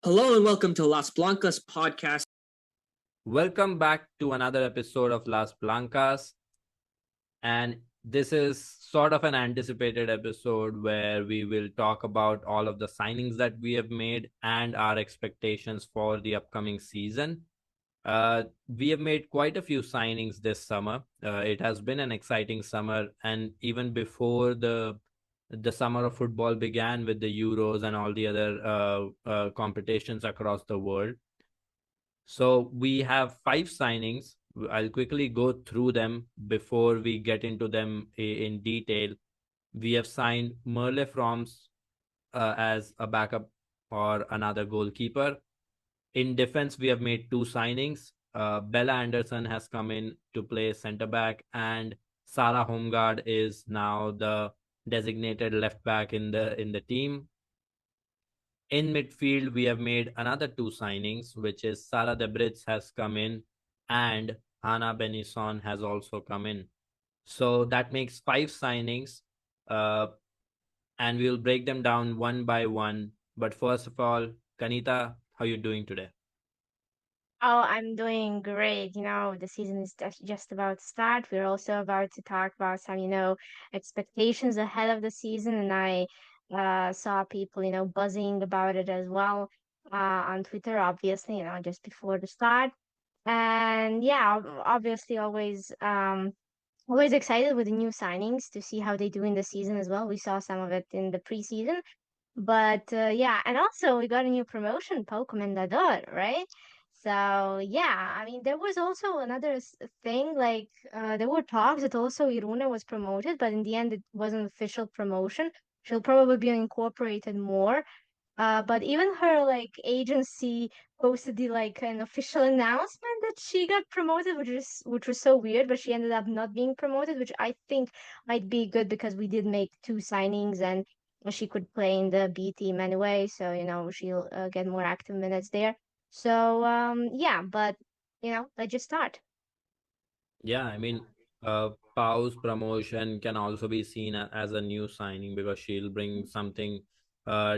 Hello and welcome to Las Blancas Podcast. Welcome back to another episode of Las Blancas. And this is sort of an anticipated episode where we will talk about all of the signings that we have made and our expectations for the upcoming season. We have made quite a few signings this summer. It has been an exciting summer, and even before the summer of football began with the Euros and all the other competitions across the world. So we have 5 signings. I'll quickly go through them before we get into them in detail. We have signed Merle Frohms as a backup or another goalkeeper. In defense, we have made 2 signings. Bella Andersson has come in to play centre back, and Sara Holmgaard is now the designated left back in the team. In midfield, we have made another 2 signings, which is Sara Däbritz has come in and Hanna Bennison has also come in. So that makes 5 signings, uh, and we'll break them down one by one. But first of all, Kanita, how are you doing today? Oh, I'm doing great. The season is just about to start. We're also about to talk about some, expectations ahead of the season. And I saw people, buzzing about it as well on Twitter, obviously, just before the start. And yeah, obviously, always excited with the new signings to see how they do in the season as well. We saw some of it in the preseason. But yeah, and also we got a new promotion, Pau Comendador, right? So yeah, I mean there was also another thing like there were talks that also Irune was promoted, but in the end it wasn't official promotion. She'll probably be incorporated more. But even her like agency posted the like an official announcement that she got promoted, which was so weird, but she ended up not being promoted, which I think might be good because we did make 2 signings and she could play in the B team anyway, so she'll get more active minutes there. So yeah, but let's just start. Yeah, I mean, Pau's promotion can also be seen as a new signing because she'll bring something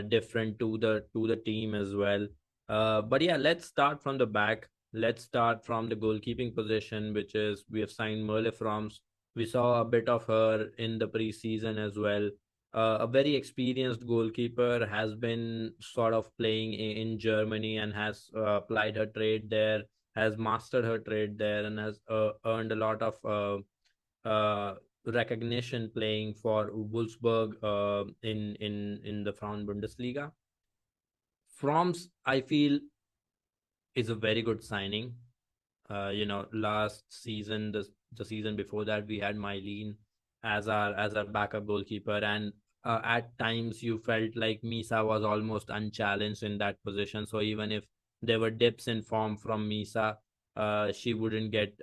different to the team as well. But yeah, let's start from the back. Let's start from the goalkeeping position, which is we have signed Merle Frohms. We saw a bit of her in the preseason as well. A very experienced goalkeeper, has been sort of playing in Germany and has applied her trade there, has mastered her trade there, and has earned a lot of recognition playing for Wolfsburg in the Frauen Bundesliga. Froms, I feel, is a very good signing. Last season, the season before that, we had Mylene as our backup goalkeeper, and at times you felt like Misa was almost unchallenged in that position. So even if there were dips in form from Misa, she wouldn't get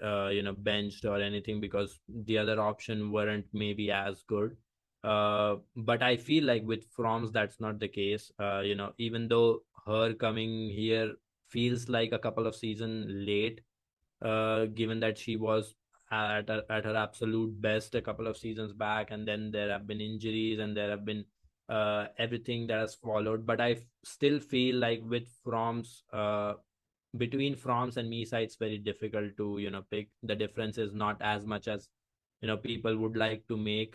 benched or anything because the other option weren't maybe as good. But I feel like with Froms, that's not the case. Even though her coming here feels like a couple of seasons late, given that she was at her absolute best a couple of seasons back, and then there have been injuries and there have been everything that has followed. But I still feel like with Froms, between Froms and Misa, it's very difficult to pick. The difference is not as much as people would like to make.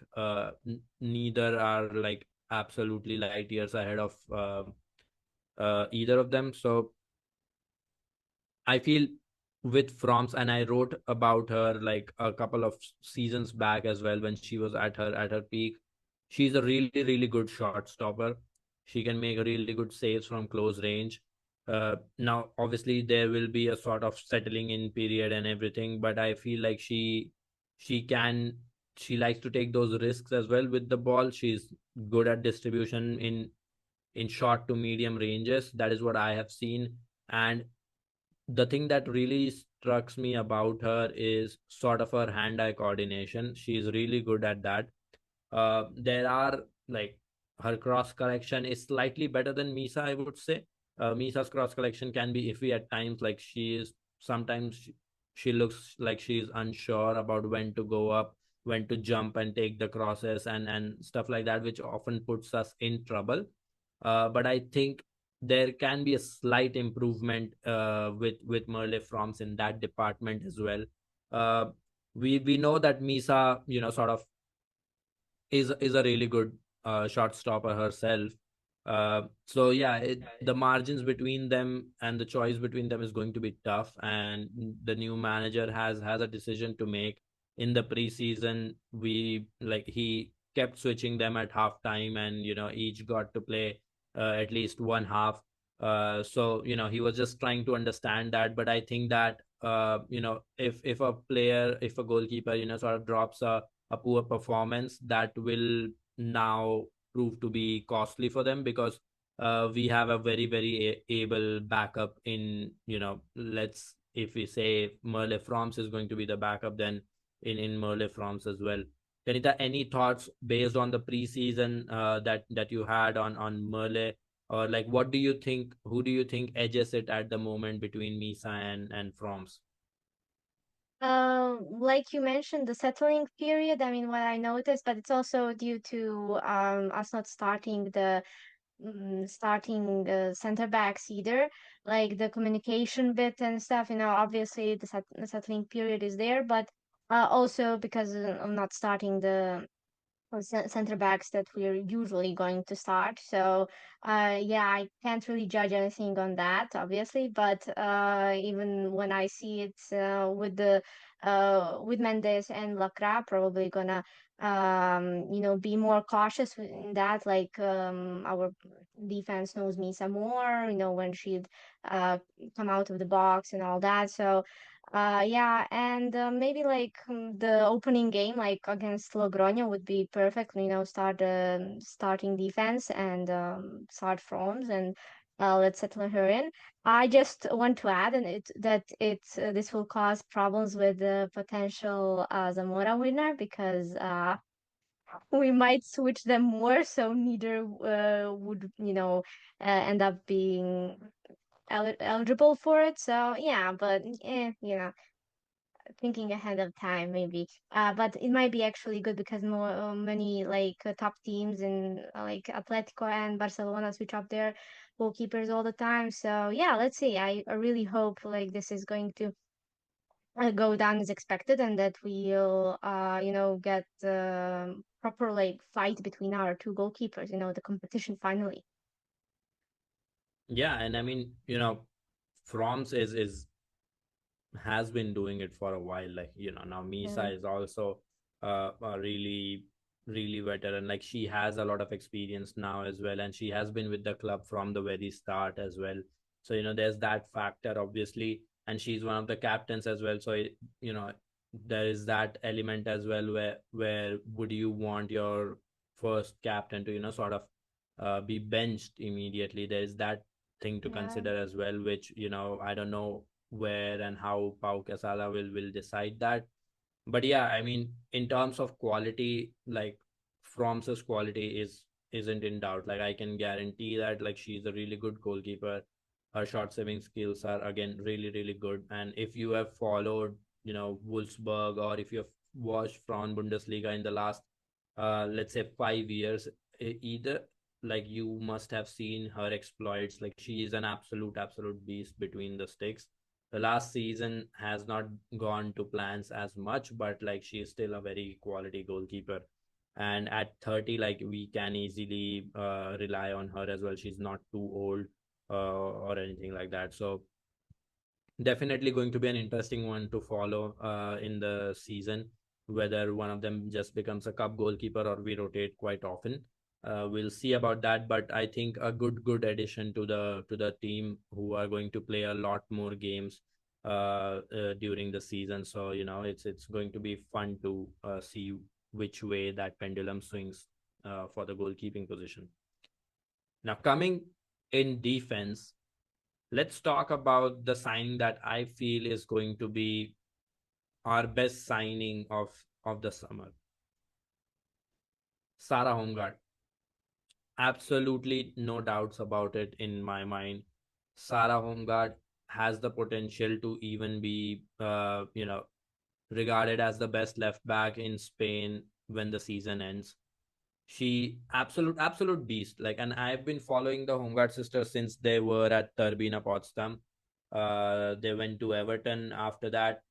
Neither are like absolutely light years ahead of either of them. So I feel with Froms, and I wrote about her like a couple of seasons back as well when she was at her peak. She's a really good shot stopper. She can make really good saves from close range. Now, obviously, there will be a sort of settling in period and everything, but I feel like she can she likes to take those risks as well with the ball. She's good at distribution in short to medium ranges. That is what I have seen, and the thing that really struck me about her is sort of her hand-eye coordination. She's really good at that. There are like her cross correction is slightly better than Misa, I would say. Misa's cross correction can be iffy at times. Like she is sometimes she looks like she's unsure about when to go up, when to jump and take the crosses and stuff like that, which often puts us in trouble. But I think there can be a slight improvement with Merle Frohms in that department as well. Uh, we know that Misa, sort of is a really good shot stopper herself. So yeah, the margins between them and the choice between them is going to be tough, and the new manager has a decision to make. In the preseason, he kept switching them at halftime, and each got to play at least one half. So he was just trying to understand that, but I think that if a goalkeeper sort of drops a poor performance, that will now prove to be costly for them, because we have a very very able backup in, let's, if we say Merle Frohms is going to be the backup, then in Merle Frohms as well. Kanita, any thoughts based on the preseason that you had on Merle, or like what do you think? Who do you think edges it at the moment between Misa and Frohms? Like you mentioned, the settling period. I mean, what I noticed, but it's also due to us not starting the center backs either. Like the communication bit and stuff. Obviously the settling period is there, but also because of not starting the center backs that we're usually going to start. So, yeah, I can't really judge anything on that, obviously. But even when I see it with Mendes and Lacra, probably gonna be more cautious in that. Like our defense knows me some more. When she'd uh, come out of the box and all that. So. Yeah, and maybe like the opening game, like against Logroño, would be perfect. Start starting defense and start Froms and let's settle her in. I just want to add, and it's this will cause problems with the potential Zamora winner because we might switch them more, so neither would end up being eligible for it. So yeah, but thinking ahead of time maybe but it might be actually good because more many like top teams in like Atletico and Barcelona switch up their goalkeepers all the time. So yeah, let's see. I really hope like this is going to go down as expected, and that we'll get proper like fight between our two goalkeepers, the competition finally. Yeah, and I mean, Frohms is has been doing it for a while. Like, now Yeah. Misa is also a really, really veteran. Like, she has a lot of experience now as well, and she has been with the club from the very start as well. So, there's that factor, obviously, and she's one of the captains as well. So, there is that element as well, where would you want your first captain to, sort of be benched immediately? There is that thing to Yeah. consider as well, which, I don't know where and how Pau Casala will decide that. But yeah, I mean, in terms of quality, like Froms's quality isn't in doubt. Like, I can guarantee that, like, she's a really good goalkeeper. Her shot saving skills are again really really good. And if you have followed, Wolfsburg, or if you have watched Frauen Bundesliga in the last let's say 5 years, either, like, you must have seen her exploits. Like, she is an absolute beast between the sticks. The last season has not gone to plans as much, but like, she is still a very quality goalkeeper. And at 30, like, we can easily rely on her as well. She's not too old or anything like that. So definitely going to be an interesting one to follow in the season, whether one of them just becomes a cup goalkeeper or we rotate quite often. We'll see about that, but I think a good addition to the team, who are going to play a lot more games during the season. So it's going to be fun to see which way that pendulum swings for the goalkeeping position. Now, coming in defense, let's talk about the signing that I feel is going to be our best signing of the summer. Sara Holmgaard. Absolutely no doubts about it in my mind. Sara Holmgaard has the potential to even be regarded as the best left back in Spain when the season ends. She absolute beast. Like, and I've been following the Holmgaard sisters since they were at Turbina Potsdam. They went to Everton after that.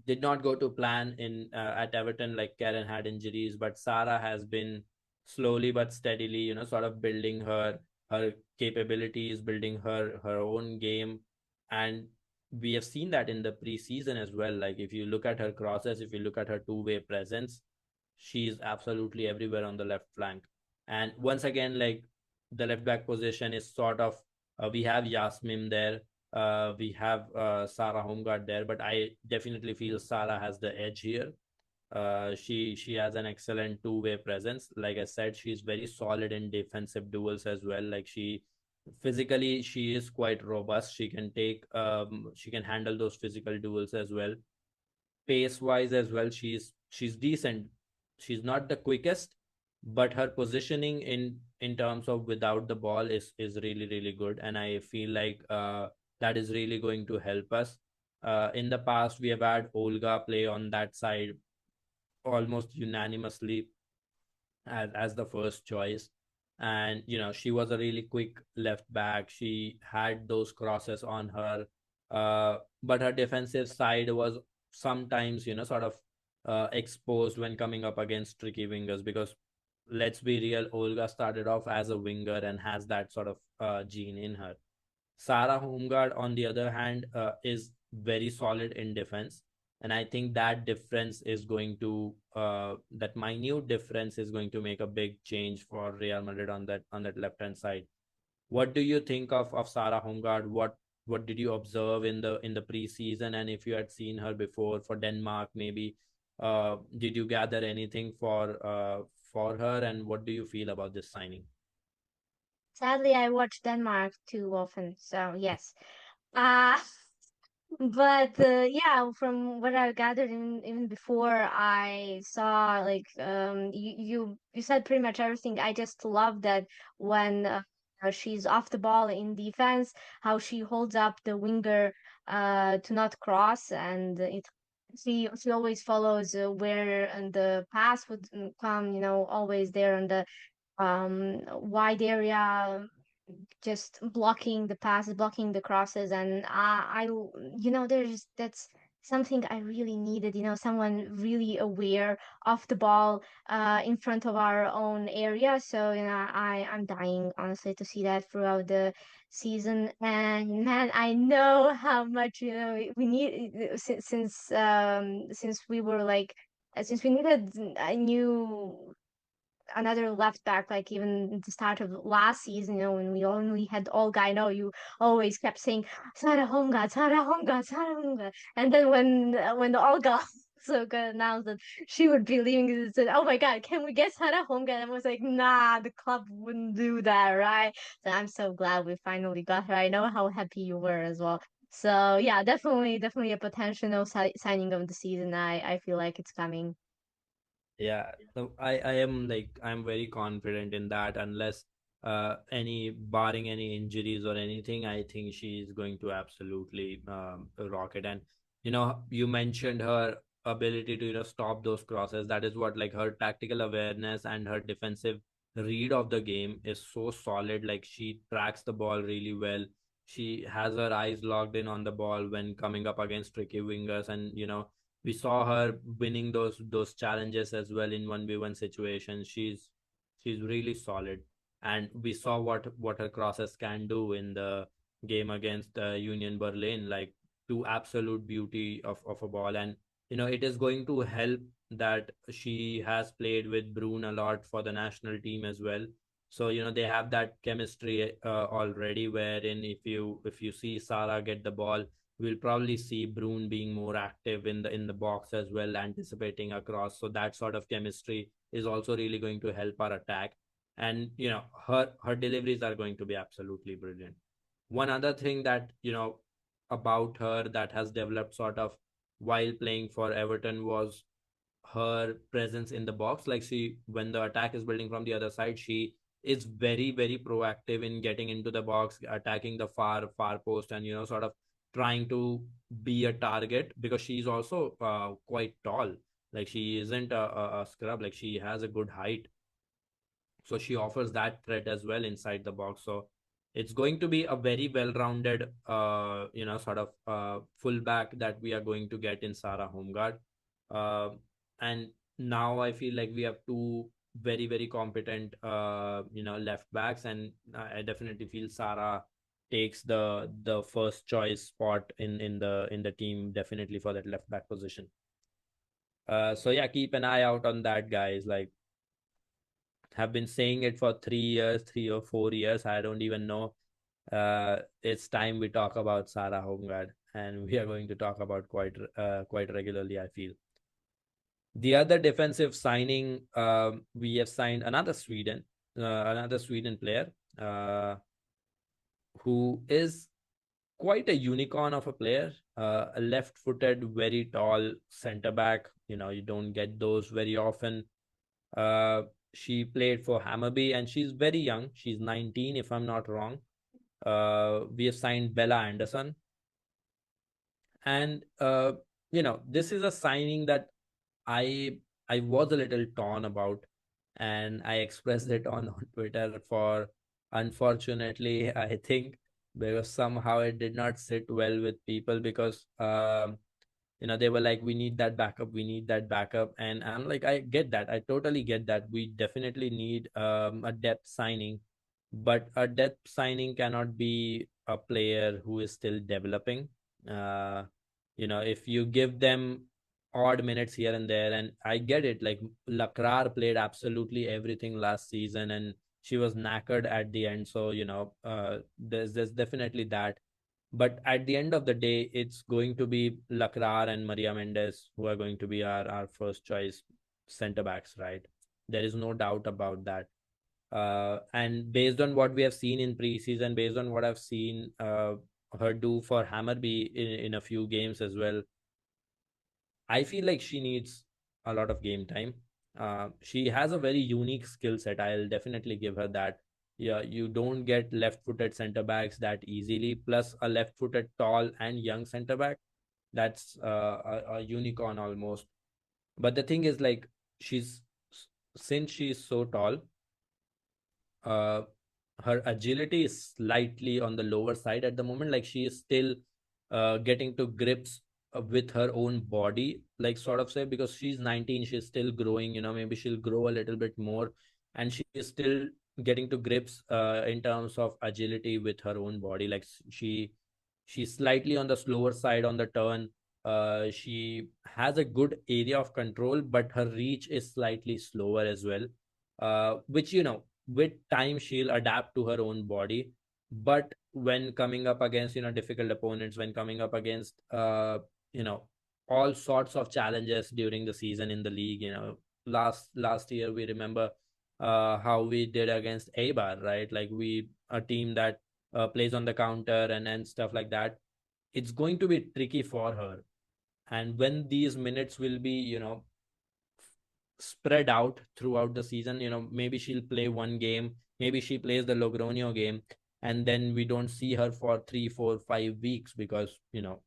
Did not go to plan in at Everton. Like, Karen had injuries, but Sara has been slowly but steadily, sort of building her capabilities, building her own game, and we have seen that in the preseason as well. Like, if you look at her crosses, if you look at her two-way presence, she's absolutely everywhere on the left flank. And once again, like, the left back position is sort of we have Yasmin there, we have Sara Holmgaard there, but I definitely feel Sara has the edge here. She has an excellent two-way presence. Like I said, she's very solid in defensive duels as well. Like, physically she is quite robust. She can handle those physical duels as well. Pace wise as well, she's decent. She's not the quickest, but her positioning in terms of without the ball is really really good, and I feel like that is really going to help us. In the past, we have had Olga play on that side almost unanimously as the first choice. And she was a really quick left back. She had those crosses on her, but her defensive side was sometimes sort of exposed when coming up against tricky wingers, because let's be real, Olga started off as a winger and has that sort of gene in her. Sara Holmgaard, on the other hand, is very solid in defense, and I think that difference is going to that minute difference is going to make a big change for Real Madrid on that left hand side. What do you think of Sara Holmgaard? What did you observe in the preseason, and if you had seen her before for Denmark, maybe did you gather anything for her, and what do you feel about this signing? Sadly, I watch Denmark too often, so yes. Uh But yeah, from what I gathered even before, I saw like you said pretty much everything. I just love that when she's off the ball in defense, how she holds up the winger to not cross, and she always follows where and the pass would come. Always there on the wide area, just blocking the passes, blocking the crosses, and there's that's something I really needed. Someone really aware of the ball in front of our own area. So I'm dying honestly to see that throughout the season. And man, I know how much we need since we were like since we needed a new another left back, like even at the start of last season, when we only had Olga. I know you always kept saying Sara Holmgaard, Sara Holmgaard, Sara Holmgaard. And then when the Olga so got announced that she would be leaving, it said, "Oh my God, can we get Sara Holmgaard?" And I was like, "Nah, the club wouldn't do that, right?" So I'm so glad we finally got her. I know how happy you were as well. So yeah, definitely a potential signing of the season. I feel like it's coming. Yeah, so I am like, I'm very confident in that. Unless any barring any injuries or anything, I think she's going to absolutely rock it. And you mentioned her ability to stop those crosses. That is what, like, her tactical awareness and her defensive read of the game is so solid. Like, she tracks the ball really well. She has her eyes locked in on the ball when coming up against tricky wingers, and we saw her winning those challenges as well in 1v1 situations. She's really solid, and we saw what her crosses can do in the game against Union Berlin. Like, two absolute beauty of a ball. And it is going to help that she has played with Brune a lot for the national team as well. So they have that chemistry already, wherein if you see Sara get the ball, we'll probably see Brune being more active in the box as well, anticipating across. So that sort of chemistry is also really going to help our attack. And her deliveries are going to be absolutely brilliant. One other thing that about her that has developed sort of while playing for Everton was her presence in the box. Like, she, when the attack is building from the other side, she is very very proactive in getting into the box, attacking the far post, and sort of trying to be a target, because she's also quite tall. Like, she isn't a scrub. Like, she has a good height. So she offers that threat as well inside the box. So it's going to be a very well-rounded, sort of fullback that we are going to get in Sara Holmgaard. And now I feel like we have two very, very competent, left backs, and I definitely feel Sara takes the first choice spot in the team, definitely for that left back position. So yeah, keep an eye out on that, guys. Like, have been saying it for 3 years, 3 or 4 years. I don't even know. It's time we talk about Sara Holmgaard, and we are going to talk about quite regularly, I feel. The other defensive signing, we have signed another Sweden player, who is quite a unicorn of a player, a left-footed, very tall center back. You don't get those very often. Uh, she played for Hammarby, and she's very young. She's 19, if I'm not wrong. We have signed Bella Andersson, and this is a signing that I I was a little torn about, and I expressed it on Twitter. For unfortunately, I think, because somehow it did not sit well with people, because they were like, we need that backup, we need that backup. And I'm like, I get that, I totally get that. We definitely need a depth signing, but a depth signing cannot be a player who is still developing. uh if you give them odd minutes here and there, and I get it, like Lakrar played absolutely everything last season, and she was knackered at the end. So there's definitely that. But at the end of the day, it's going to be Lakrar and Maria Mendes who are going to be our first choice center backs, right? There is no doubt about that. And based on what we have seen in preseason, based on what I've seen her do for Hammarby in a few games as well, I feel like she needs a lot of game time. She has a very unique skill set. I'll definitely give her that. Yeah, you don't get left-footed center backs that easily. Plus, a left-footed tall and young center back, that's a unicorn almost. But the thing is, like, she's since she's so tall, uh, her agility is slightly on the lower side at the moment. Like, she is still getting to grips with her own body, like, sort of say, because she's 19, she's still growing. Maybe she'll grow a little bit more, and she is still getting to grips in terms of agility with her own body. Like, she's slightly on the slower side on the turn. She has a good area of control, but her reach is slightly slower as well, which, with time she'll adapt to her own body. But when coming up against difficult opponents, when coming up against you know all sorts of challenges during the season in the league, last year we remember how we did against Eibar, right? Like, we a team that plays on the counter and stuff like that. It's going to be tricky for her. And when these minutes will be spread out throughout the season, maybe she'll play one game, maybe she plays the Logroño game, and then we don't see her for 3, 4, 5 weeks, because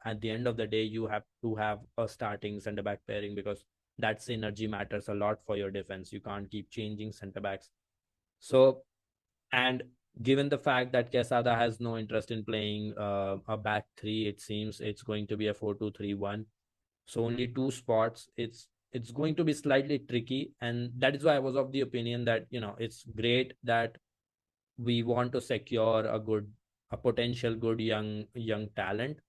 at the end of the day, you have to have a starting center back pairing, because that synergy matters a lot for your defense. You can't keep changing center backs. So, and given the fact that Quesada has no interest in playing a back three, it seems it's going to be a 4-2-3-1. So only two spots. It's going to be slightly tricky, and that is why I was of the opinion that it's great that we want to secure a potential good young talent,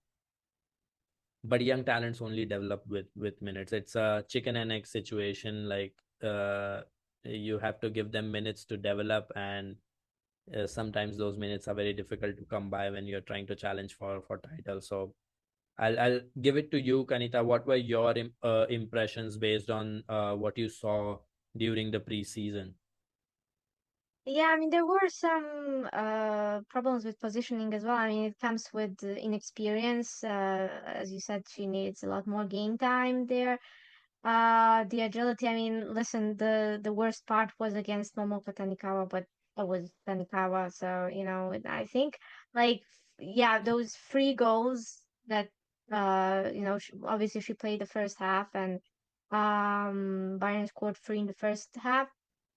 but young talents only develop with minutes. It's a chicken and egg situation. Like, you have to give them minutes to develop, and sometimes those minutes are very difficult to come by when you're trying to challenge for title. So I'll give it to you, Kanita. What were your impressions based on what you saw during the preseason? Yeah, I mean, there were some problems with positioning as well. I mean, it comes with inexperience. As you said, she needs a lot more game time there. The agility, I mean, listen, the worst part was against Momoko Tanikawa, but it was Tanikawa, so I think, like, yeah, those free goals that obviously she played the first half, and Bayern scored three in the first half.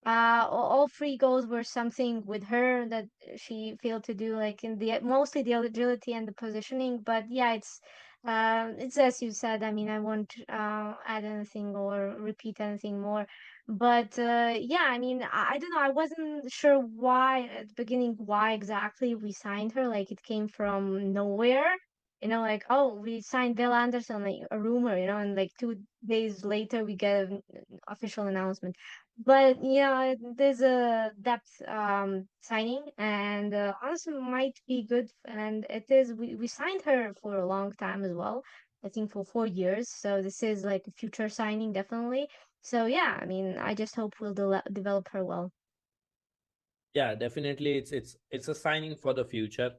All three goals were something with her that she failed to do, like in the mostly the agility and the positioning. But yeah, it's as you said. I mean, I won't add anything or repeat anything more. But yeah, I mean, I don't know. I wasn't sure why at the beginning why exactly we signed her. Like it came from nowhere. Like, oh, we signed Bill Anderson, like a rumor, and like 2 days later we get an official announcement. But yeah, there's a depth signing, and Anderson might be good. And it is. We signed her for a long time as well. I think for 4 years. So this is like a future signing, definitely. So yeah, I mean, I just hope we'll develop her well. Yeah, definitely, it's a signing for the future.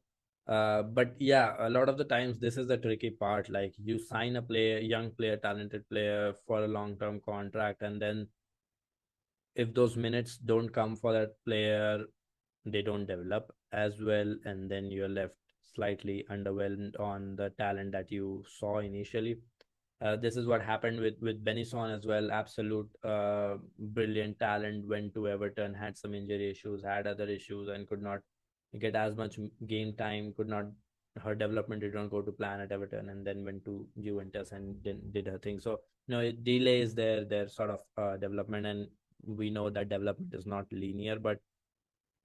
But yeah, a lot of the times this is the tricky part. Like you sign a player, young player, talented player for a long-term contract, and then if those minutes don't come for that player, they don't develop as well, and then you're left slightly underwhelmed on the talent that you saw initially. This is what happened with Bennison as well. Absolute brilliant talent, went to Everton, had some injury issues, had other issues, and could not get as much game time. Could not Her development did not go to plan at Everton, and then went to Juventus and did her thing. So it delays their sort of development, and we know that development is not linear. But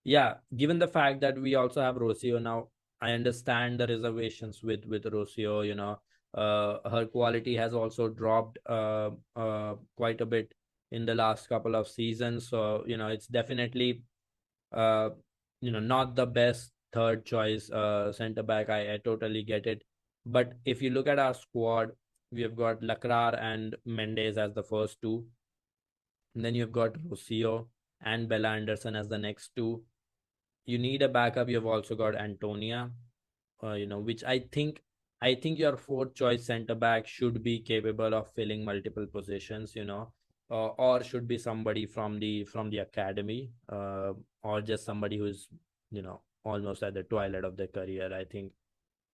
yeah, given the fact that we also have Rocio now, I understand the reservations with Rocio. Her quality has also dropped quite a bit in the last couple of seasons. So it's definitely uh not the best third choice center back. I totally get it. But if you look at our squad, we have got Lacrar and Mendes as the first two. And then you've got Rocio and Bella Anderson as the next two. You need a backup. You've also got Antonia, which I think your fourth choice center back should be capable of filling multiple positions, or should be somebody from the academy, or just somebody who's almost at the twilight of their career. I think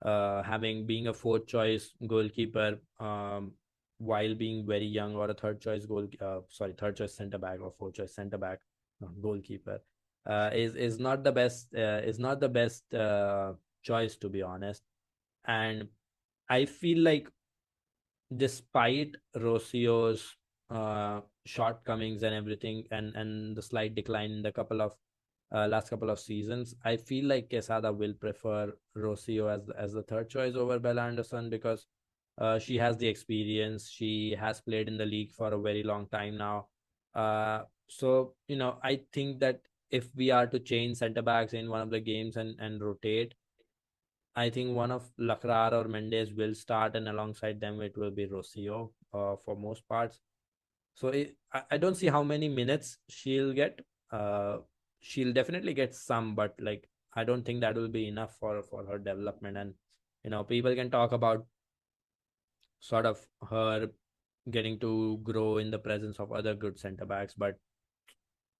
having being a fourth choice goalkeeper, while being very young, or a third choice center back or fourth choice center back, goalkeeper, is not the best choice, to be honest. And I feel like, despite Rocio's shortcomings and everything, and the slight decline in the last couple of seasons, I feel like Quesada will prefer Rocio as the third choice over Bella Anderson, because she has the experience. She has played in the league for a very long time now. So I think that if we are to change center backs in one of the games and rotate, I think one of Lacrar or Mendes will start, and alongside them it will be Rocio for most parts. So I don't see how many minutes she'll get. Uh, she'll definitely get some, but like I don't think that will be enough for her development. And people can talk about sort of her getting to grow in the presence of other good center backs, but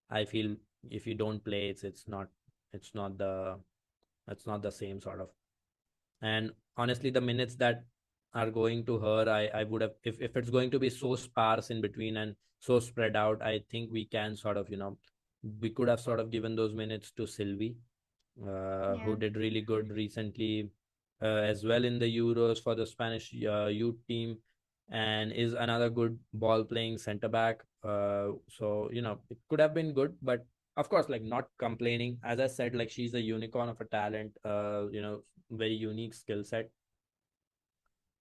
I feel if you don't play, it's not the same sort of. And honestly, the minutes that are going to her, I would have, if it's going to be so sparse in between and so spread out, I think we can sort of, we could have sort of given those minutes to Sylvie, Yeah. who did really good recently, as well in the Euros for the Spanish youth team, and is another good ball playing center back. So it could have been good, but of course, like, not complaining. As I said, like, she's a unicorn of a talent, very unique skill set.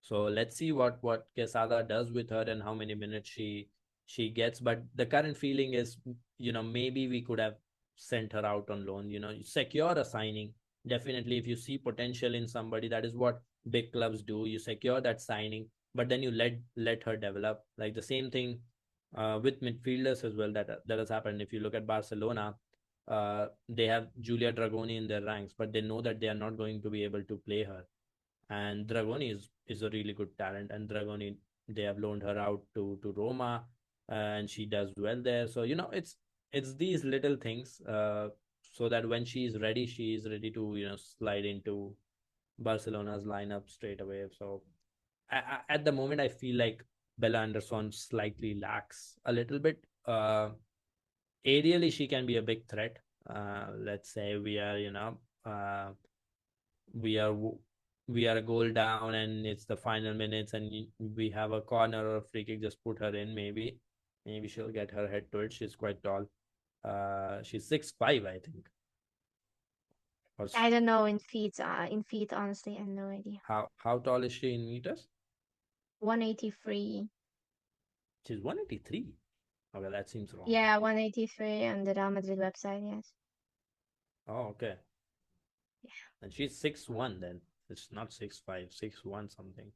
So let's see what Quesada does with her and how many minutes she gets. But the current feeling is, maybe we could have sent her out on loan. Secure a signing. Definitely, if you see potential in somebody, that is what big clubs do. You secure that signing, but then you let her develop. Like the same thing with midfielders as well. That has happened. If you look at Barcelona, they have Julia Dragoni in their ranks, but they know that they are not going to be able to play her. And Dragoni is a really good talent, and Dragoni, they have loaned her out to Roma, and she does well there. So it's these little things, so that when she is ready to slide into Barcelona's lineup straight away. So at the moment, I feel like Bella Anderson slightly lacks a little bit. aerially she can be a big threat. Let's say we are, we are we are a goal down and it's the final minutes and we have a corner or a free kick, just put her in. Maybe she'll get her head to it. She's quite tall. She's 6'5", I think. Or I don't know in feet. In feet, honestly, I have no idea. how tall is she in meters? 183. She's 183. Okay, that seems wrong. Yeah, 183 on the Real Madrid website. Yes. Oh, okay. Yeah. And she's 6'1" then. It's not 6'5", 6'1" something.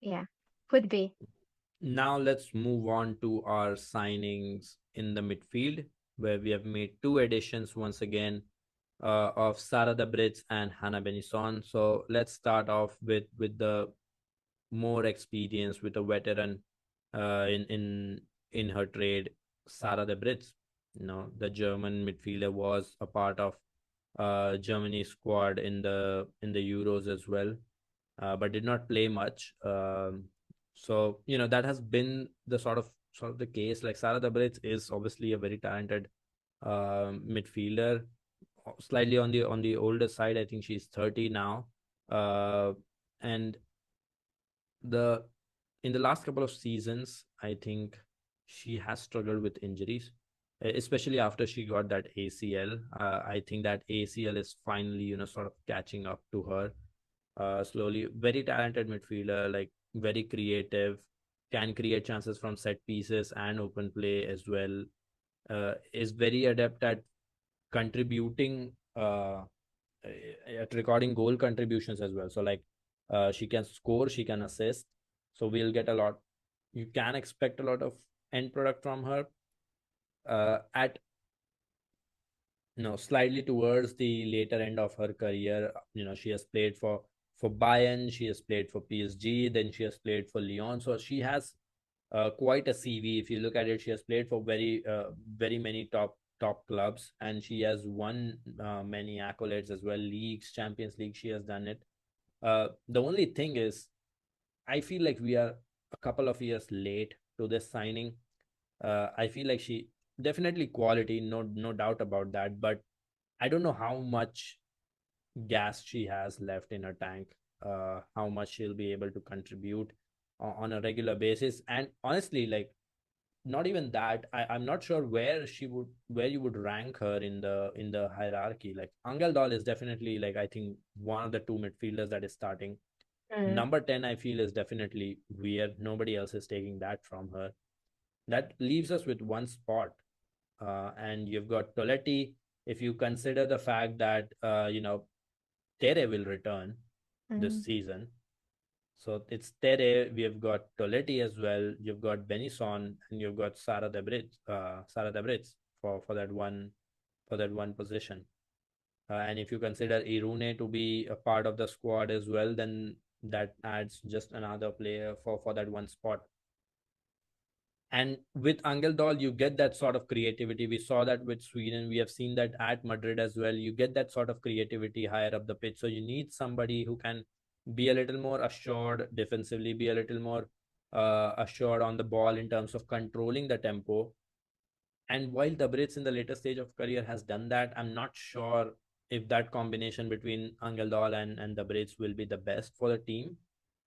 Yeah, could be. Now let's move on to our signings in the midfield, where we have made two additions once again of Sara Däbritz and Hanna Bennison. So let's start off with the more experience, with a veteran in her trade, Sara Däbritz. The German midfielder was a part of Germany's squad in the Euros as well, but did not play much. So that has been the sort of the case. Like, Sara Däbritz is obviously a very talented midfielder, slightly on the older side. I think she's 30 now, and in the last couple of seasons, I think she has struggled with injuries, especially after she got that ACL. I think that ACL is finally sort of catching up to her slowly. Very talented midfielder, like very creative, can create chances from set pieces and open play as well. Is very adept at contributing, at recording goal contributions as well. So, like, she can score, she can assist. So we'll get a lot. You can expect a lot of end product from her. At slightly towards the later end of her career, she has played for Bayern, she has played for PSG, then she has played for Lyon. So she has quite a CV. If you look at it, she has played for very many top clubs, and she has won many accolades as well. Leagues, Champions League, she has done it. The only thing is, I feel like we are a couple of years late to this signing. I feel like she definitely quality, no doubt about that, but I don't know how much gas she has left in her tank, how much she'll be able to contribute on a regular basis. And honestly, like, not even that, I'm not sure where you would rank her in the hierarchy. Like, Angel Doll is definitely, like, I think one of the two midfielders that is starting. Number 10, I feel, is definitely weird. Nobody else is taking that from her. That leaves us with one spot. And you've got Toletti. If you consider the fact that, Tere will return this season. So it's Tere, we have got Toletti as well. You've got Bennison, and you've got Sara Däbritz for that one position. And if you consider Irune to be a part of the squad as well, then that adds just another player for that one spot. And with Angel Doll, you get that sort of creativity. We saw that with Sweden. We have seen that at Madrid as well. You get that sort of creativity higher up the pitch. So you need somebody who can be a little more assured defensively, be a little more assured on the ball in terms of controlling the tempo. And while Däbritz in the later stage of career has done that, I'm not sure if that combination between Angel Doll and Däbritz will be the best for the team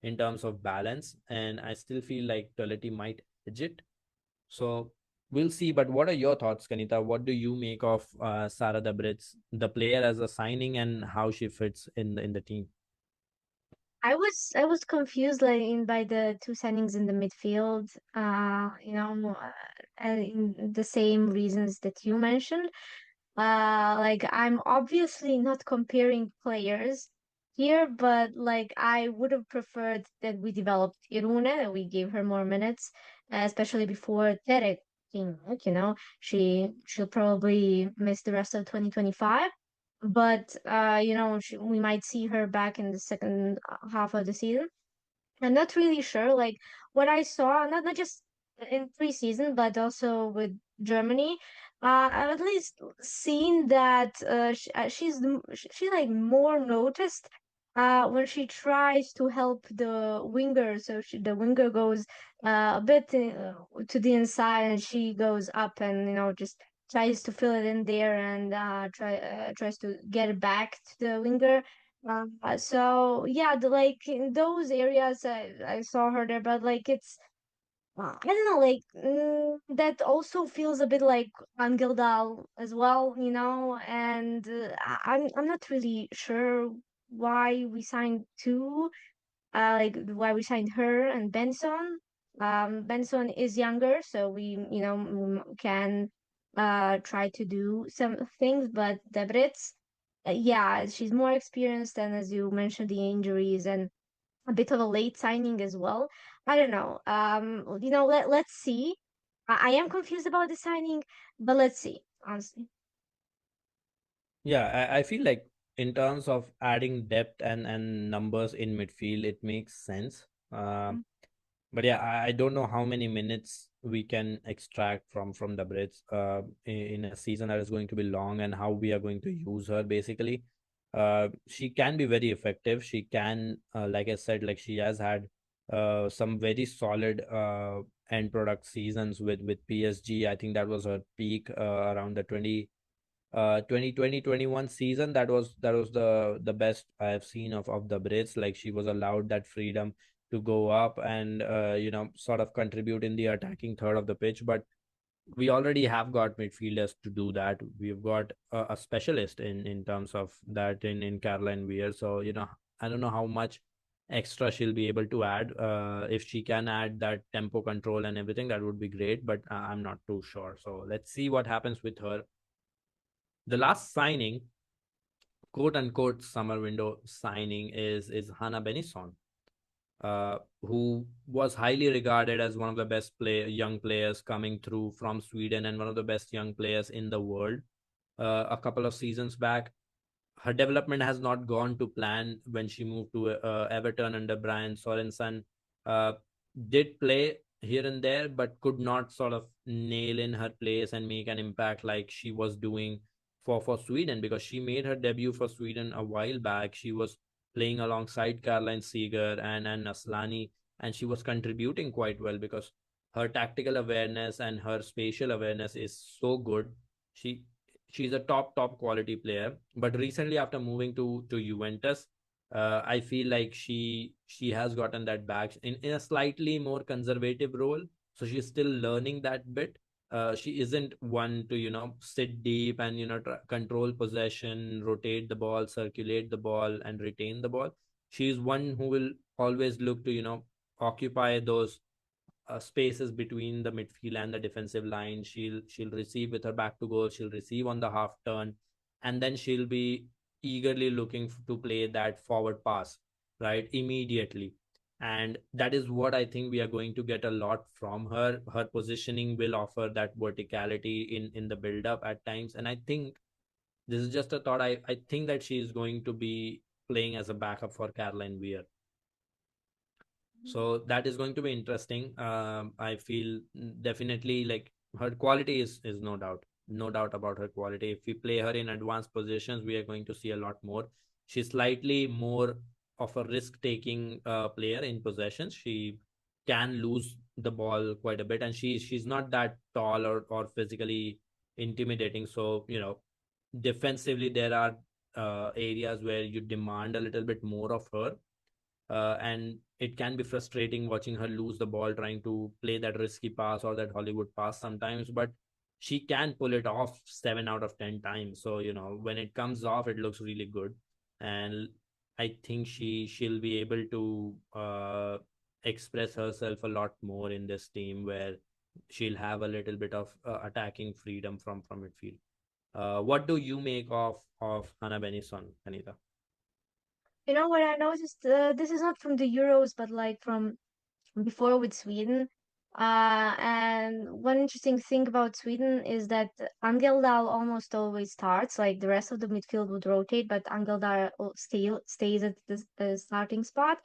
in terms of balance. And I still feel like Toletti might edge it. So we'll see. But what are your thoughts, Kanita? What do you make of Sara Däbritz, the player as a signing, and how she fits in the team? I was confused, like, by the two signings in the midfield. In the same reasons that you mentioned. Like, I'm obviously not comparing players here, but like, I would have preferred that we developed Irune, that we gave her more minutes, especially before Tere came back. She'll probably miss the rest of 2025, but we might see her back in the second half of the season. I'm not really sure. Like, what I saw, not just in preseason, but also with Germany, I've at least seen that she's like more noticed when she tries to help the winger, so the winger goes a bit to the inside, and she goes up and just tries to fill it in there and tries to get it back to the winger. So yeah, like in those areas, I saw her there, but like it's I don't know, like that also feels a bit like Angildal as well, and I'm not really sure why we signed two, like why we signed her and Benson. Benson is younger, so we can try to do some things, but Debritz, yeah, she's more experienced, and as you mentioned, the injuries and a bit of a late signing as well. I don't know. Let's see. I am confused about the signing, but let's see, honestly. Yeah, I feel like in terms of adding depth and numbers in midfield, it makes sense. Mm. But yeah, I don't know how many minutes we can extract from the Brits in a season that is going to be long, and how we are going to use her basically. She can be very effective. She can, like I said, like she has had some very solid end product seasons with PSG. I think that was her peak around the 2020-21 season. That was the best I have seen of the Brits. Like she was allowed that freedom to go up and sort of contribute in the attacking third of the pitch. But we already have got midfielders to do that. We've got a specialist in terms of that in Caroline Weir. So I don't know how much extra she'll be able to add. If she can add that tempo control and everything, that would be great, but I'm not too sure. So let's see what happens with her. The last signing, quote unquote summer window signing, is Hanna Bennison, who was highly regarded as one of the best young players coming through from Sweden, and one of the best young players in the world. A couple of seasons back, her development has not gone to plan when she moved to Everton under Brian Sorensen. Uh, did play here and there, but could not sort of nail in her place and make an impact like she was doing for Sweden, because she made her debut for Sweden a while back. She was playing alongside Caroline Seeger and Aslani, and she was contributing quite well because her tactical awareness and her spatial awareness is so good. She she's a top quality player. But recently, after moving to Juventus, I feel like she has gotten that back in a slightly more conservative role. So she's still learning that bit. She isn't one to sit deep and control possession, rotate the ball, circulate the ball, and retain the ball. She's one who will always look to occupy those spaces between the midfield and the defensive line. She'll receive with her back to goal. She'll receive on the half turn, and then she'll be eagerly looking to play that forward pass right immediately. And that is what I think we are going to get a lot from her. Her positioning will offer that verticality in the build up at times, and I think this is just a thought. I think that she is going to be playing as a backup for Caroline Weir. So that is going to be interesting. I feel definitely like her quality is no doubt about her quality. If we play her in advanced positions, we are going to see a lot more. She's slightly more of a risk taking player in possessions. She can lose the ball quite a bit, and she's not that tall or physically intimidating. So defensively there are areas where you demand a little bit more of her, and it can be frustrating watching her lose the ball trying to play that risky pass or that Hollywood pass sometimes. But she can pull it off 7 out of 10 times. So when it comes off, it looks really good, and I think she'll be able to express herself a lot more in this team, where she'll have a little bit of attacking freedom from midfield. What do you make of Hanna Bennison, Kanita? You know what I noticed? This is not from the Euros, but like from before with Sweden. And one interesting thing about Sweden is that Angeldal almost always starts. Like the rest of the midfield would rotate, but Angeldal still stays at the starting spot.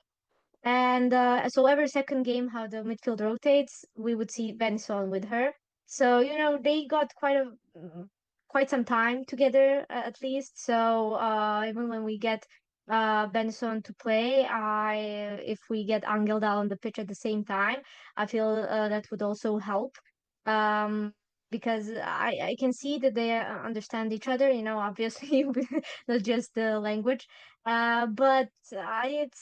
And so every second game, how the midfield rotates, we would see Benson with her. So they got quite some time together at least. So even when we get Bennison to play. If we get Angeldal on the pitch at the same time, I feel that would also help. Um, because I can see that they understand each other, obviously, not just the language. But it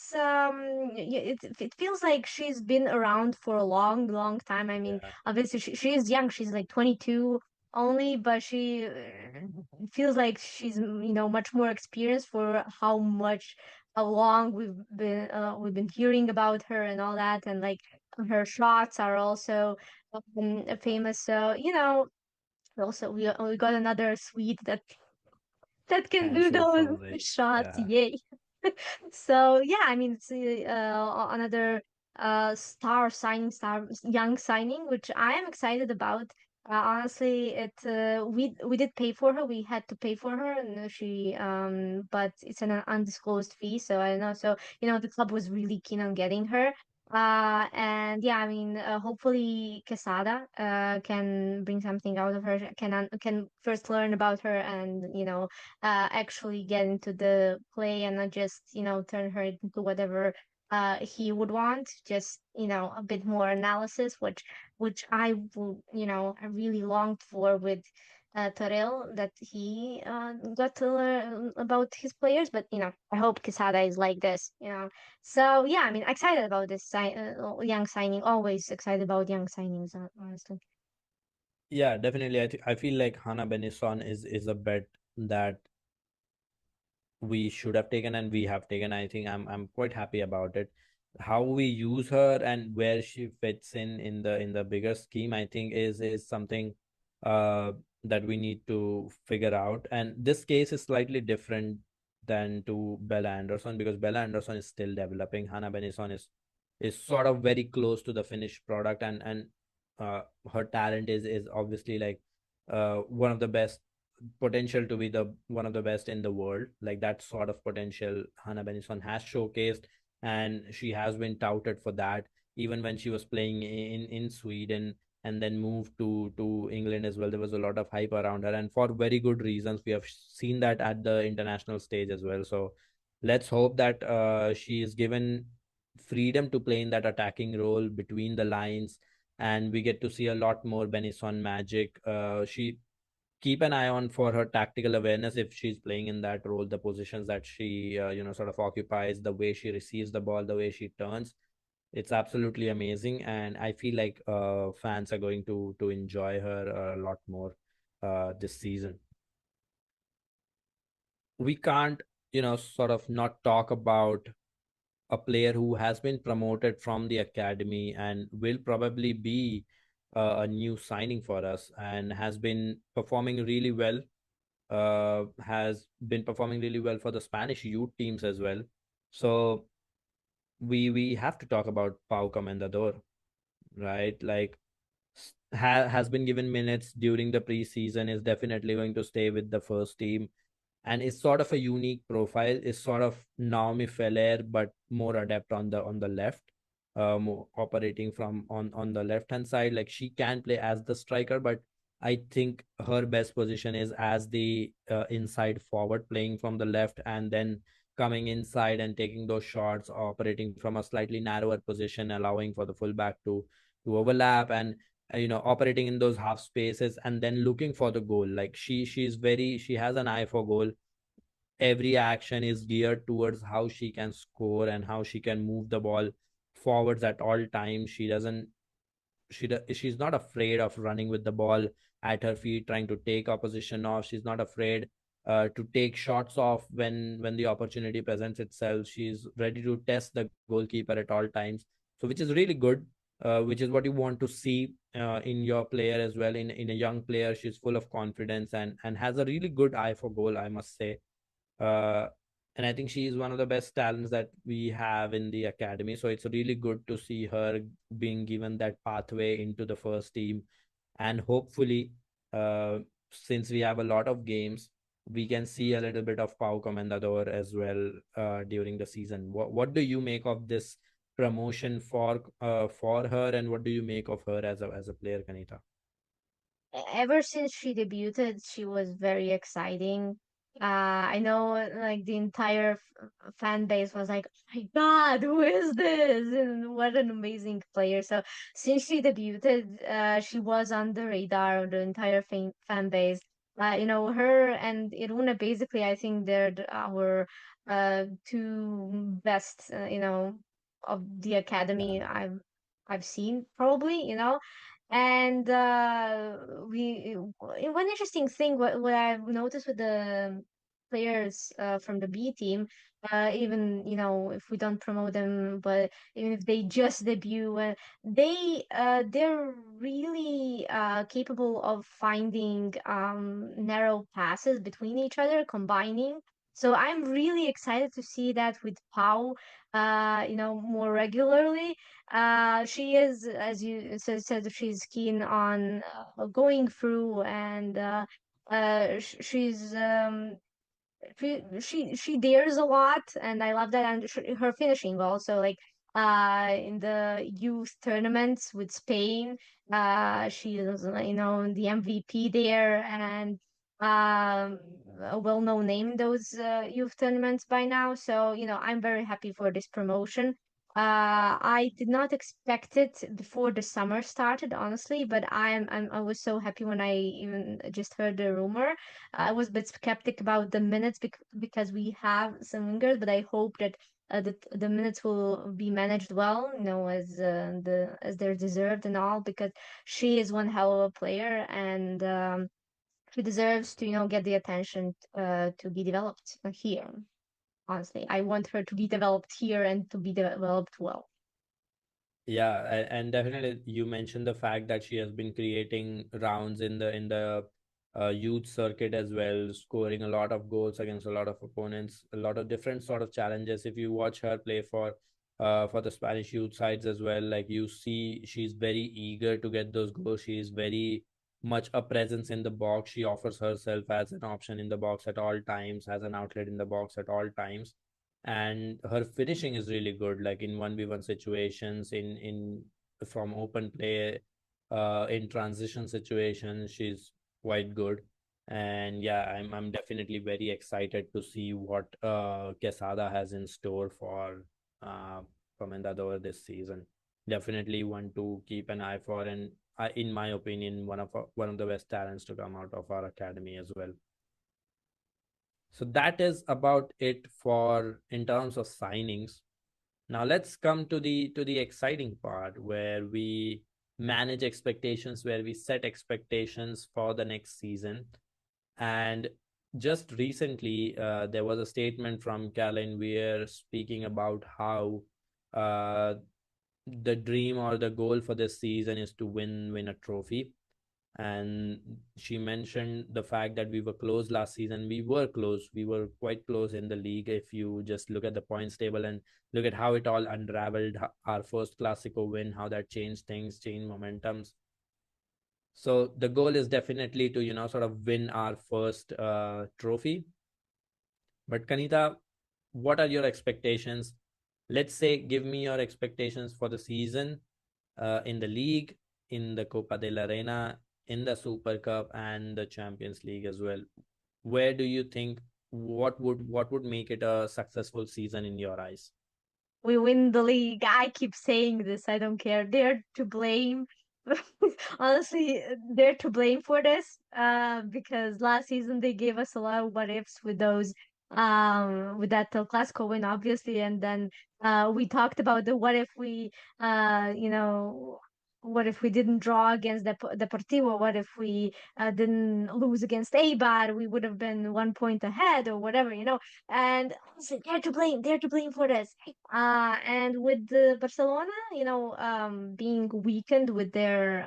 feels like she's been around for a long, long time. I mean, Yeah. obviously, she is young. She's like 22 only, but she feels like she's much more experienced for how long we've been hearing about her and all that, and like her shots are also famous. So also we got another Swede that can Can do shoot those from the shots. yeah. Yay! So yeah, I mean, it's another star young signing, which I am excited about. Honestly, we did pay for her. We had to pay for her, and but it's an undisclosed fee, so I don't know. So the club was really keen on getting her. And yeah, I mean, hopefully Quesada can bring something out of her. Can first learn about her, and actually get into the play, and not just turn her into whatever he would want. Just a bit more analysis, which I really longed for with Torel, that he got to learn about his players. But I hope Quesada is like this. So yeah, I mean, excited about this young signing. Always excited about young signings, honestly. Yeah, definitely. I feel like Hanna Bennison is a bet that we should have taken and we have taken. I think I'm quite happy about it. How we use her and where she fits in the bigger scheme, I think is something uh that we need to figure out. And this case is slightly different than to Bella Anderson, because Bella Anderson is still developing. Hanna Bennison is sort of very close to the finished product, and uh her talent is obviously like one of the best, potential to be the one of the best in the world. Like that sort of potential Hannah Bennison has showcased, and she has been touted for that. Even when she was playing in Sweden and then moved to England as well, there was a lot of hype around her, and for very good reasons. We have seen that at the international stage as well. So let's hope that she is given freedom to play in that attacking role between the lines, and we get to see a lot more Bennison magic. She keep an eye on for her tactical awareness if she's playing in that role, the positions that she sort of occupies, the way she receives the ball, the way she turns. It's absolutely amazing, and I feel like fans are going to enjoy her a lot more this season. We can't sort of not talk about a player who has been promoted from the academy and will probably be a new signing for us, and has been performing really well, has been performing really well for the Spanish youth teams as well. So we have to talk about Pau Comendador, right? Like has been given minutes during the preseason, is definitely going to stay with the first team, and is sort of a unique profile. Is sort of Naomi Feller, but more adept on the left, operating from on the left hand side. Like she can play as the striker, but I think her best position is as the inside forward, playing from the left and then coming inside and taking those shots, operating from a slightly narrower position, allowing for the fullback to overlap, and operating in those half spaces and then looking for the goal. Like she has an eye for goal. Every action is geared towards how she can score and how she can move the ball forwards at all times. She doesn't she's not afraid of running with the ball at her feet, trying to take opposition off. She's not afraid to take shots off when the opportunity presents itself. She's ready to test the goalkeeper at all times. So which is really good, which is what you want to see in your player as well. In a young player, she's full of confidence and has a really good eye for goal, I must say. uh, and I think she is one of the best talents that we have in the academy. So it's really good to see her being given that pathway into the first team. And hopefully, since we have a lot of games, we can see a little bit of Pau Comendador as well during the season. What do you make of this promotion for her, and what do you make of her as a player, Kanita? Ever since she debuted, she was very exciting. I know like the entire fan base was like, oh my God, who is this? And what an amazing player. So since she debuted, she was on the radar of the entire fan base. Her and Irune, basically, I think they're our two best, of the academy Yeah. I've seen probably, and we one interesting thing what I've noticed with the players from the B team, even if we don't promote them, but even if they just debut, they're really capable of finding narrow passes between each other, combining. So I'm really excited to see that with Pau, more regularly. She is, as you said, she's keen on going through, and she's she dares a lot, and I love that. And her finishing also, like in the youth tournaments with Spain, she is the MVP there, and a well-known name in those youth tournaments by now. So I'm very happy for this promotion. I did not expect it before the summer started, honestly, but I was so happy when I even just heard the rumor. I was a bit skeptic about the minutes because we have some wingers, but I hope that the minutes will be managed well, as they're deserved and all, because she is one hell of a player, and she deserves to get the attention to be developed here. Honestly, I want her to be developed here and to be developed well. Yeah, and definitely you mentioned the fact that she has been creating rounds in the youth circuit as well, scoring a lot of goals against a lot of opponents, a lot of different sort of challenges. If you watch her play for the Spanish youth sides as well, like you see she's very eager to get those goals. She is very much a presence in the box. She offers herself as an option in the box at all times, as an outlet in the box at all times, and her finishing is really good, like in 1v1 situations, in from open play, in transition situations she's quite good. And yeah, I'm definitely very excited to see what Quesada has in store for uh Comendador this season. Definitely one to keep an eye for, and in my opinion, one of the best talents to come out of our academy as well. So that is about it for in terms of signings. Now let's come to the exciting part where we manage expectations, where we set expectations for the next season. And just recently, there was a statement from Caroline Weir speaking about how uh, the dream or the goal for this season is to win a trophy. And she mentioned the fact that we were close last season. We were close. We were quite close in the league. If you just look at the points table and look at how it all unraveled, our first Clasico win, how that changed things, changed momentums. So the goal is definitely to, sort of win our first trophy. But Kanita, what are your expectations? Let's say, give me your expectations for the season, in the league, in the Copa de la Reina, in the Super Cup, and the Champions League as well. Where do you think what would make it a successful season in your eyes? We win the league. I keep saying this. I don't care. They're to blame. Honestly, they're to blame for this. Because last season they gave us a lot of what ifs with those, with that El Clasico win, obviously, and then we talked about the what if we, what if we didn't draw against the Deportivo? What if we didn't lose against Eibar? We would have been 1 point ahead or whatever, and honestly, they're to blame for this. And with the Barcelona, being weakened with their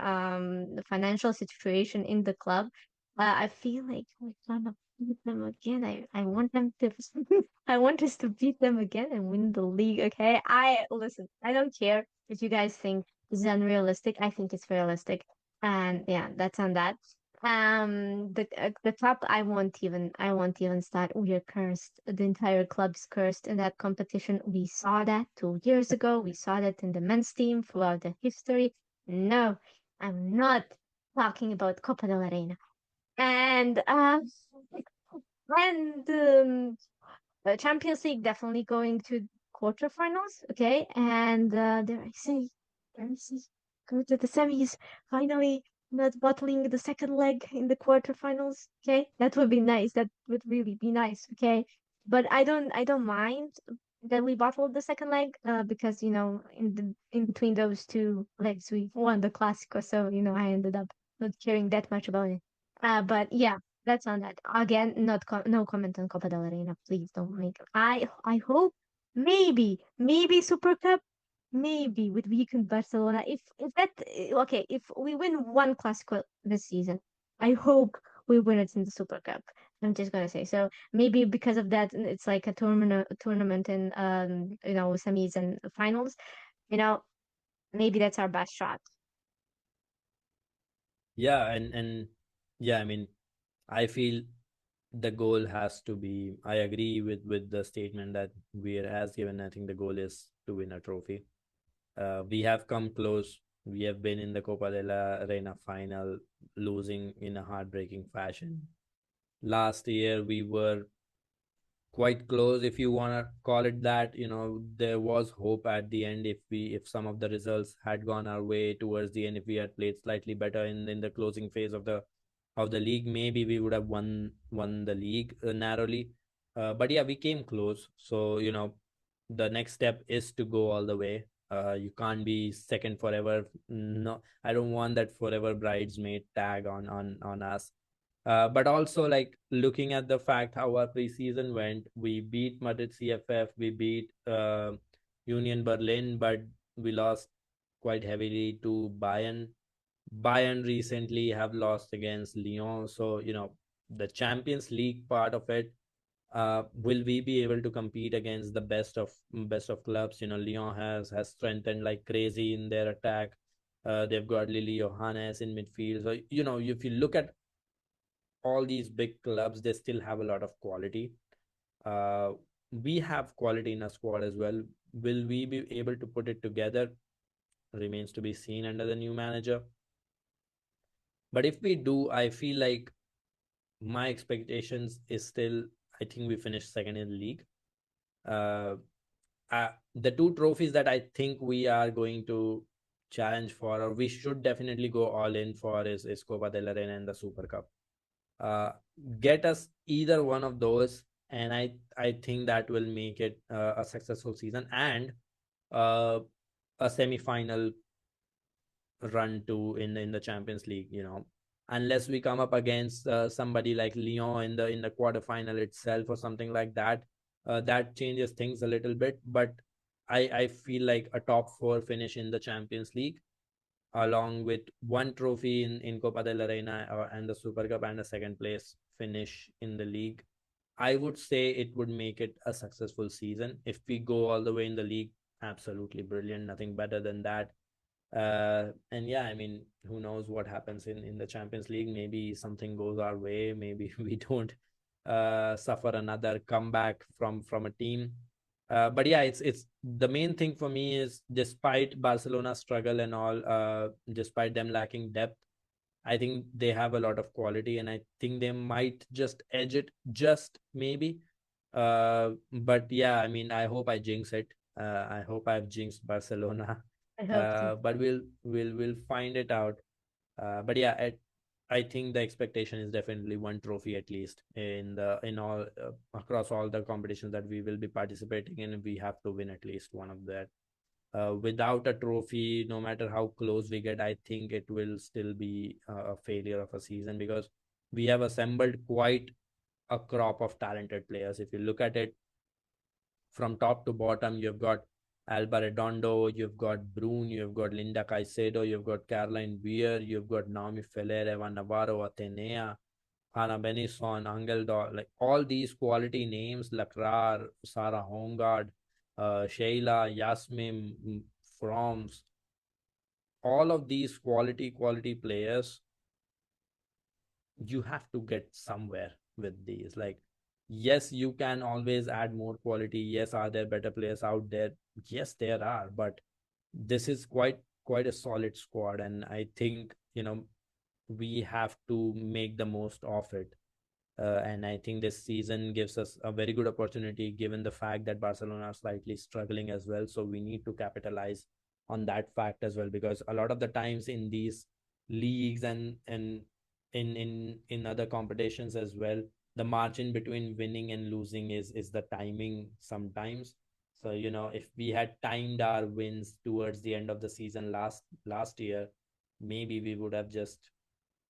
financial situation in the club, I feel like we're gonna beat them again. I want them to, I want us to beat them again and win the league. Okay, listen. I don't care if you guys think this is unrealistic. I think it's realistic, and yeah, that's on that. The club, I won't even start. We are cursed. The entire club's cursed in that competition. We saw that 2 years ago. We saw that in the men's team throughout the history. No, I'm not talking about Copa de la Reina. And And Champions League definitely going to quarterfinals. Okay, and let me see, go to the semis. Finally, not bottling the second leg in the quarterfinals. Okay, that would be nice. That would really be nice. Okay, but I don't mind that we bottled the second leg. Because in between those two legs we won the Clasico, so I ended up not caring that much about it. But yeah, that's on that. Again, not no comment on Copa del Reina. Please don't make. I hope maybe Super Cup, maybe with weakened Barcelona. If that okay, if we win one Clasico this season, I hope we win it in the Super Cup. I'm just gonna say so. Maybe because of that, it's like a tournament in semis and finals. You know, maybe that's our best shot. Yeah, and yeah, I mean, I feel the goal has to be. I agree with the statement that Weir has given. I think the goal is to win a trophy. We have come close. We have been in the Copa de la Reina final, losing in a heartbreaking fashion. Last year, we were quite close, if you want to call it that. There was hope at the end if some of the results had gone our way towards the end. If we had played slightly better in the closing phase of the league, maybe we would have won the league narrowly. But yeah, we came close. So the next step is to go all the way. You can't be second forever. No, I don't want that forever bridesmaid tag on us. But also, like, looking at the fact how our preseason went, we beat Madrid CFF, we beat Union Berlin, but we lost quite heavily to Bayern. Bayern recently have lost against Lyon. So, the Champions League part of it, will we be able to compete against the best of clubs? Lyon has strengthened like crazy in their attack. They've got Lily Johannes in midfield. So, if you look at all these big clubs, they still have a lot of quality. Uh, we have quality in our squad as well. Will we be able to put it together? Remains to be seen under the new manager. But if we do, I feel like my expectations is still, I think we finished second in the league. Uh, the two trophies that I think we are going to challenge for, or we should definitely go all in for, is Copa del Rey and the Super Cup. uh, get us either one of those, and I think that will make it a successful season, and uh, a semi-final run to in the Champions League. Unless we come up against somebody like Lyon in the quarterfinal itself or something like that, that changes things a little bit. But I feel like a top four finish in the Champions League, along with one trophy in Copa del Reina and the Super Cup, and a second place finish in the league, I would say it would make it a successful season. If we go all the way in the league, absolutely brilliant. Nothing better than that. And yeah, I mean, who knows what happens in the Champions League? Maybe something goes our way. Maybe we don't suffer another comeback from a team. But yeah, it's the main thing for me is, despite Barcelona's struggle and all, despite them lacking depth, I think they have a lot of quality, and I think they might just edge it, just maybe. But yeah, I mean, I hope I jinx it. I hope I've jinxed Barcelona. I hope to. But we'll find it out. But yeah, I think the expectation is definitely one trophy at least in all across all the competitions that we will be participating in. We have to win at least one of that. Without a trophy, no matter how close we get, I think it will still be a failure of a season, because we have assembled quite a crop of talented players. If you look at it from top to bottom, you've got Alba Redondo, you've got Brune, you've got Linda Caicedo, you've got Caroline Weir, you've got Naomi Feller, Eva Navarro, Atenea, Hanna Bennison, Angeldor, like all these quality names, Lacrar, Sara Holmgaard, Sheila, Yasmin, Frohms, all of these quality players, you have to get somewhere with these. Like, yes, you can always add more quality. Yes, are there better players out there? Yes, there are, but this is quite a solid squad, and I think we have to make the most of it. And I think this season gives us a very good opportunity, given the fact that Barcelona are slightly struggling as well. So we need to capitalize on that fact as well, because a lot of the times in these leagues and in other competitions as well, the margin between winning and losing is the timing sometimes. So if we had timed our wins towards the end of the season last year, maybe we would have just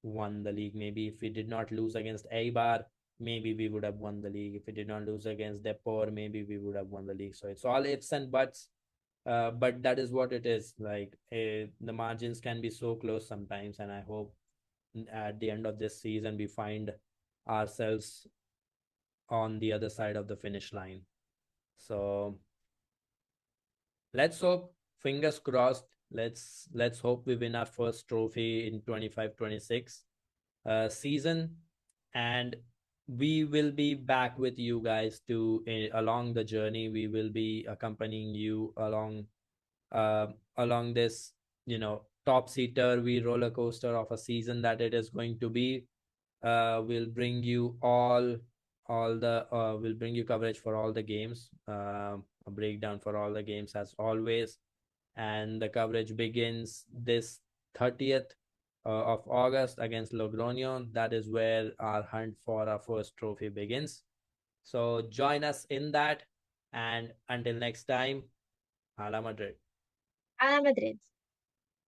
won the league. Maybe if we did not lose against Eibar, maybe we would have won the league. If we did not lose against Depor, maybe we would have won the league. So it's all ifs and buts. But that is what it is. Like the margins can be so close sometimes, and I hope at the end of this season we find ourselves on the other side of the finish line. So let's hope, fingers crossed. Let's hope we win our first trophy in 25-26 season, and we will be back with you guys to along the journey. We will be accompanying you along this topsy-turvy roller coaster of a season that it is going to be. We'll bring you we'll bring you coverage for all the games, a breakdown for all the games as always, and the coverage begins this 30th of August against Logroño. That is where our hunt for our first trophy begins. So join us in that, and until next time, Hala Madrid. Hala Madrid.